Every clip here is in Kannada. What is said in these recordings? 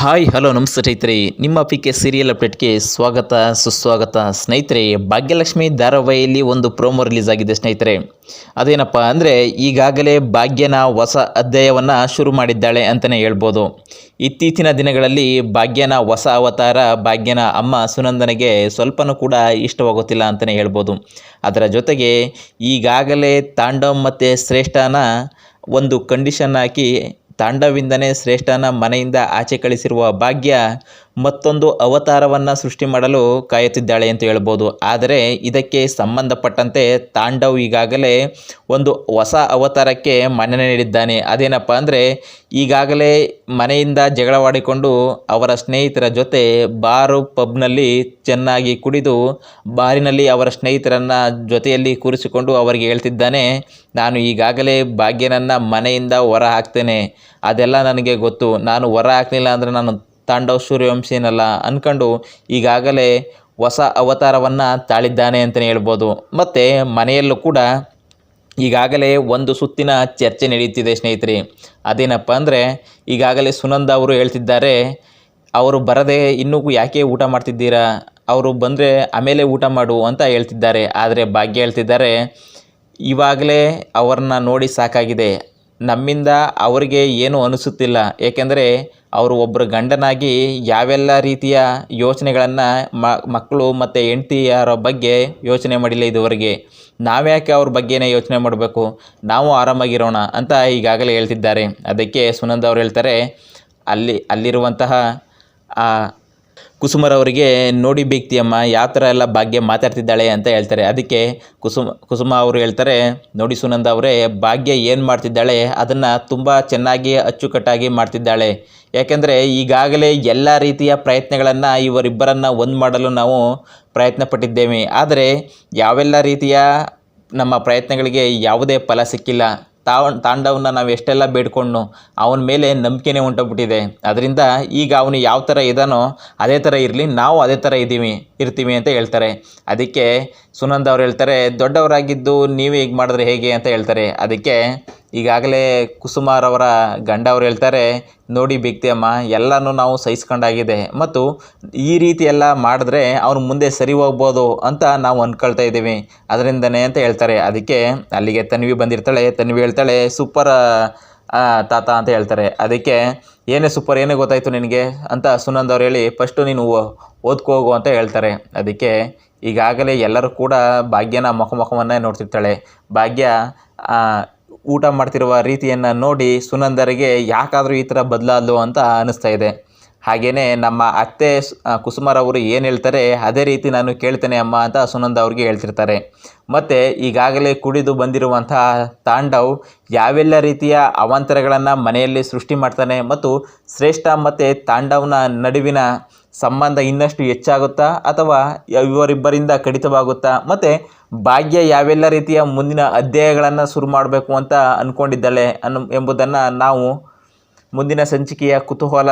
ಹಾಯ್ ಹಲೋ ನಮಸ್ತೆ ಸ್ನೇಹಿತರೆ, ನಿಮ್ಮ ಪಿಕೆ ಸೀರಿಯಲ್ ಅಪ್ಡೇಟ್ಗೆ ಸ್ವಾಗತ ಸುಸ್ವಾಗತ. ಸ್ನೇಹಿತರೆ, ಭಾಗ್ಯಲಕ್ಷ್ಮಿ ಧಾರಾವಾಹಿಯಲ್ಲಿ ಒಂದು ಪ್ರೋಮೋ ರಿಲೀಸ್ ಆಗಿದೆ ಸ್ನೇಹಿತರೆ. ಅದೇನಪ್ಪ ಅಂದರೆ ಈಗಾಗಲೇ ಭಾಗ್ಯನ ಹೊಸ ಅಧ್ಯಾಯವನ್ನು ಶುರು ಮಾಡಿದ್ದಾಳೆ ಅಂತಲೇ ಹೇಳ್ಬೋದು. ಇತ್ತೀಚಿನ ದಿನಗಳಲ್ಲಿ ಭಾಗ್ಯನ ಹೊಸ ಅವತಾರ ಭಾಗ್ಯನ ಅಮ್ಮ ಸುನಂದನೆಗೆ ಸ್ವಲ್ಪನೂ ಕೂಡ ಇಷ್ಟವಾಗುತ್ತಿಲ್ಲ ಅಂತಲೇ ಹೇಳ್ಬೋದು. ಅದರ ಜೊತೆಗೆ ಈಗಾಗಲೇ ತಾಂಡವ್ ಮತ್ತು ಶ್ರೇಷ್ಠನ ಒಂದು ಕಂಡೀಷನ್ ಹಾಕಿ ತಾಂಡವಿಂದನೇ ಶ್ರೇಷ್ಠನ ಮನೆಯಿಂದ ಆಚೆ ಕಳಿಸಿರುವ ಭಾಗ್ಯ ಮತ್ತೊಂದು ಅವತಾರವನ್ನು ಸೃಷ್ಟಿ ಮಾಡಲು ಕಾಯುತ್ತಿದ್ದಾಳೆ ಅಂತ ಹೇಳ್ಬೋದು. ಆದರೆ ಇದಕ್ಕೆ ಸಂಬಂಧಪಟ್ಟಂತೆ ತಾಂಡವ್ ಈಗಾಗಲೇ ಒಂದು ಹೊಸ ಅವತಾರಕ್ಕೆ ಮನ್ನಣೆ ನೀಡಿದ್ದಾನೆ. ಅದೇನಪ್ಪ ಅಂದರೆ ಈಗಾಗಲೇ ಮನೆಯಿಂದ ಜಗಳವಾಡಿಕೊಂಡು ಅವರ ಸ್ನೇಹಿತರ ಜೊತೆ ಪಬ್ನಲ್ಲಿ ಚೆನ್ನಾಗಿ ಕುಡಿದು ಬಾರಿನಲ್ಲಿ ಅವರ ಸ್ನೇಹಿತರನ್ನು ಜೊತೆಯಲ್ಲಿ ಕೂರಿಸಿಕೊಂಡು ಅವರಿಗೆ ಹೇಳ್ತಿದ್ದಾನೆ, ನಾನು ಈಗಾಗಲೇ ಭಾಗ್ಯನನ್ನು ಮನೆಯಿಂದ ಹೊರ ಹಾಕ್ತೇನೆ, ಅದೆಲ್ಲ ನನಗೆ ಗೊತ್ತು, ನಾನು ಹೊರ ಹಾಕಲಿಲ್ಲ ಅಂದರೆ ನಾನು ತಾಂಡವ್ ಸೂರ್ಯವಂಶಿನಲ್ಲ ಅಂದ್ಕೊಂಡು ಈಗಾಗಲೇ ಹೊಸ ಅವತಾರವನ್ನು ತಾಳಿದ್ದಾನೆ ಅಂತಲೇ ಹೇಳ್ಬೋದು. ಮತ್ತು ಮನೆಯಲ್ಲೂ ಕೂಡ ಈಗಾಗಲೇ ಒಂದು ಸುತ್ತಿನ ಚರ್ಚೆ ನಡೆಯುತ್ತಿದೆ ಸ್ನೇಹಿತರೆ. ಅದೇನಪ್ಪ ಅಂದರೆ ಈಗಾಗಲೇ ಸುನಂದ ಅವರು ಹೇಳ್ತಿದ್ದಾರೆ, ಅವರು ಬರದೆ ಇನ್ನೂ ಯಾಕೆ ಊಟ ಮಾಡ್ತಿದ್ದೀರಾ, ಅವರು ಬಂದರೆ ಆಮೇಲೆ ಊಟ ಮಾಡು ಅಂತ ಹೇಳ್ತಿದ್ದಾರೆ. ಆದರೆ ಭಾಗ್ಯ ಹೇಳ್ತಿದ್ದಾರೆ, ಇವಾಗಲೇ ಅವ್ರನ್ನ ನೋಡಿ ಸಾಕಾಗಿದೆ, ನಮ್ಮಿಂದ ಅವರಿಗೆ ಏನೂ ಅನಿಸುತ್ತಿಲ್ಲ, ಏಕೆಂದರೆ ಅವರು ಒಬ್ಬರು ಗಂಡನಾಗಿ ಯಾವೆಲ್ಲ ರೀತಿಯ ಯೋಚನೆಗಳನ್ನು ಮಕ್ಕಳು ಮತ್ತು ಹೆಂಡತಿಯರ ಬಗ್ಗೆ ಯೋಚನೆ ಮಾಡಿಲ್ಲ ಇದುವರೆಗೆ, ನಾವ್ಯಾಕೆ ಅವ್ರ ಬಗ್ಗೆನೇ ಯೋಚನೆ ಮಾಡಬೇಕು, ನಾವು ಆರಾಮಾಗಿರೋಣ ಅಂತ ಈಗಾಗಲೇ ಹೇಳ್ತಿದ್ದಾರೆ. ಅದಕ್ಕೆ ಸುನಂದ ಅವ್ರು ಹೇಳ್ತಾರೆ, ಅಲ್ಲಿರುವಂತಹ ಕುಸುಮರವರಿಗೆ ನೋಡಿ ಬೇಕ್ತಿಯಮ್ಮ ಯಾವ ಥರ ಎಲ್ಲ ಭಾಗ್ಯ ಮಾತಾಡ್ತಿದ್ದಾಳೆ ಅಂತ ಹೇಳ್ತಾರೆ. ಅದಕ್ಕೆ ಕುಸುಮ ಅವರು ಹೇಳ್ತಾರೆ, ನೋಡಿ ಸುನಂದ ಅವರೇ, ಭಾಗ್ಯ ಏನು ಮಾಡ್ತಿದ್ದಾಳೆ ಅದನ್ನು ತುಂಬ ಚೆನ್ನಾಗಿ ಅಚ್ಚುಕಟ್ಟಾಗಿ ಮಾಡ್ತಿದ್ದಾಳೆ. ಯಾಕೆಂದರೆ ಈಗಾಗಲೇ ಎಲ್ಲ ರೀತಿಯ ಪ್ರಯತ್ನಗಳನ್ನು ಇವರಿಬ್ಬರನ್ನು ಒಂದು ಮಾಡಲು ನಾವು ಪ್ರಯತ್ನ ಪಟ್ಟಿದ್ದೇವೆ. ಆದರೆ ಯಾವೆಲ್ಲ ರೀತಿಯ ನಮ್ಮ ಪ್ರಯತ್ನಗಳಿಗೆ ಯಾವುದೇ ಫಲ ಸಿಕ್ಕಿಲ್ಲ. ತಾಂಡವನ್ನ ನಾವು ಎಷ್ಟೆಲ್ಲ ಬೇಡ್ಕೊಂಡು ಅವನ ಮೇಲೆ ನಂಬಿಕೆನೇ ಹೊಂಟೋಗ್ಬಿಟ್ಟಿದೆ. ಅದರಿಂದ ಈಗ ಅವನು ಯಾವ ಥರ ಇದ್ದಾನೋ ಅದೇ ಥರ ಇರಲಿ, ನಾವು ಅದೇ ಥರ ಇರ್ತೀವಿ ಅಂತ ಹೇಳ್ತಾರೆ. ಅದಕ್ಕೆ ಸುನಂದ ಅವ್ರು ಹೇಳ್ತಾರೆ, ದೊಡ್ಡವರಾಗಿದ್ದು ನೀವು ಹೀಗೆ ಮಾಡಿದ್ರೆ ಹೇಗೆ ಅಂತ ಹೇಳ್ತಾರೆ. ಅದಕ್ಕೆ ಈಗಾಗಲೇ ಕುಸುಮಾರವರ ಗಂಡ ಅವ್ರು ಹೇಳ್ತಾರೆ, ನೋಡಿ ಅಮ್ಮ, ಎಲ್ಲನೂ ನಾವು ಸಹಿಸ್ಕೊಂಡಾಗಿದೆ ಮತ್ತು ಈ ರೀತಿ ಎಲ್ಲ ಮಾಡಿದ್ರೆ ಅವನು ಮುಂದೆ ಸರಿ ಹೋಗ್ಬೋದು ಅಂತ ನಾವು ಅಂದ್ಕೊಳ್ತಾ ಇದ್ದೀವಿ, ಅದರಿಂದನೇ ಅಂತ ಹೇಳ್ತಾರೆ. ಅದಕ್ಕೆ ಅಲ್ಲಿಗೆ ತನ್ವಿ ಬಂದಿರ್ತಾಳೆ. ತನ್ವಿ ಹೇಳ್ತಾಳೆ, ಸೂಪರ್ ತಾತ ಅಂತ ಹೇಳ್ತಾರೆ. ಅದಕ್ಕೆ ಏನೇ ಸೂಪರ್, ಏನೇ ಗೊತ್ತಾಯಿತು ನಿನಗೆ ಅಂತ ಸುನಂದ ಅವ್ರು ಹೇಳಿ, ಫಸ್ಟು ನೀನು ಓದ್ಕೋಗು ಅಂತ ಹೇಳ್ತಾರೆ. ಅದಕ್ಕೆ ಈಗಾಗಲೇ ಎಲ್ಲರೂ ಕೂಡ ಭಾಗ್ಯನ ಮುಖವನ್ನೇ ನೋಡ್ತಿರ್ತಾಳೆ. ಭಾಗ್ಯ ಊಟ ಮಾಡ್ತಿರುವ ರೀತಿಯನ್ನು ನೋಡಿ ಸುನಂದರಿಗೆ ಯಾಕಾದರೂ ಈ ಥರ ಬದಲಾದ್ಲು ಅಂತ ಅನ್ನಿಸ್ತಾ ಇದೆ. ಹಾಗೆಯೇ ನಮ್ಮ ಅತ್ತೆ ಕುಸುಮರವರು ಏನು ಹೇಳ್ತಾರೆ ಅದೇ ರೀತಿ ನಾನು ಕೇಳ್ತೇನೆ ಅಮ್ಮ ಅಂತ ಸುನಂದ ಅವ್ರಿಗೆ ಹೇಳ್ತಿರ್ತಾರೆ. ಮತ್ತು ಈಗಾಗಲೇ ಕುಡಿದು ಬಂದಿರುವಂತಹ ತಾಂಡವ್ ಯಾವೆಲ್ಲ ರೀತಿಯ ಅವಾಂತರಗಳನ್ನು ಮನೆಯಲ್ಲಿ ಸೃಷ್ಟಿ ಮಾಡ್ತಾನೆ ಮತ್ತು ಶ್ರೇಷ್ಠ ಮತ್ತು ತಾಂಡವ್ನ ನಡುವಿನ ಸಂಬಂಧ ಇನ್ನಷ್ಟು ಹೆಚ್ಚಾಗುತ್ತಾ ಅಥವಾ ಇವರಿಬ್ಬರಿಂದ ಕಡಿತವಾಗುತ್ತಾ, ಮತ್ತು ಭಾಗ್ಯ ಯಾವೆಲ್ಲ ರೀತಿಯ ಮುಂದಿನ ಅಧ್ಯಾಯಗಳನ್ನು ಶುರು ಮಾಡಬೇಕು ಅಂತ ಅಂದ್ಕೊಂಡಿದ್ದಾಳೆ ಎಂಬುದನ್ನು ನಾವು ಮುಂದಿನ ಸಂಚಿಕೆಯ ಕುತೂಹಲ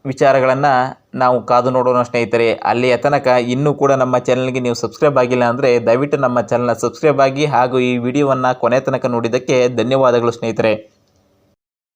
ವಿಚಾರಗಳನ್ನು ನಾವು ಕಾದು ನೋಡೋಣ ಸ್ನೇಹಿತರೆ. ಅಲ್ಲಿಯ ತನಕ ಇನ್ನೂ ಕೂಡ ನಮ್ಮ ಚಾನಲ್ಗೆ ನೀವು ಸಬ್ಸ್ಕ್ರೈಬ್ ಆಗಿಲ್ಲ ಅಂದರೆ ದಯವಿಟ್ಟು ನಮ್ಮ ಚಾನಲ್ನ ಸಬ್ಸ್ಕ್ರೈಬ್ ಆಗಿ ಹಾಗೂ ಈ ವಿಡಿಯೋವನ್ನು ಕೊನೆ ತನಕ ನೋಡಿದ್ದಕ್ಕೆ ಧನ್ಯವಾದಗಳು ಸ್ನೇಹಿತರೆ.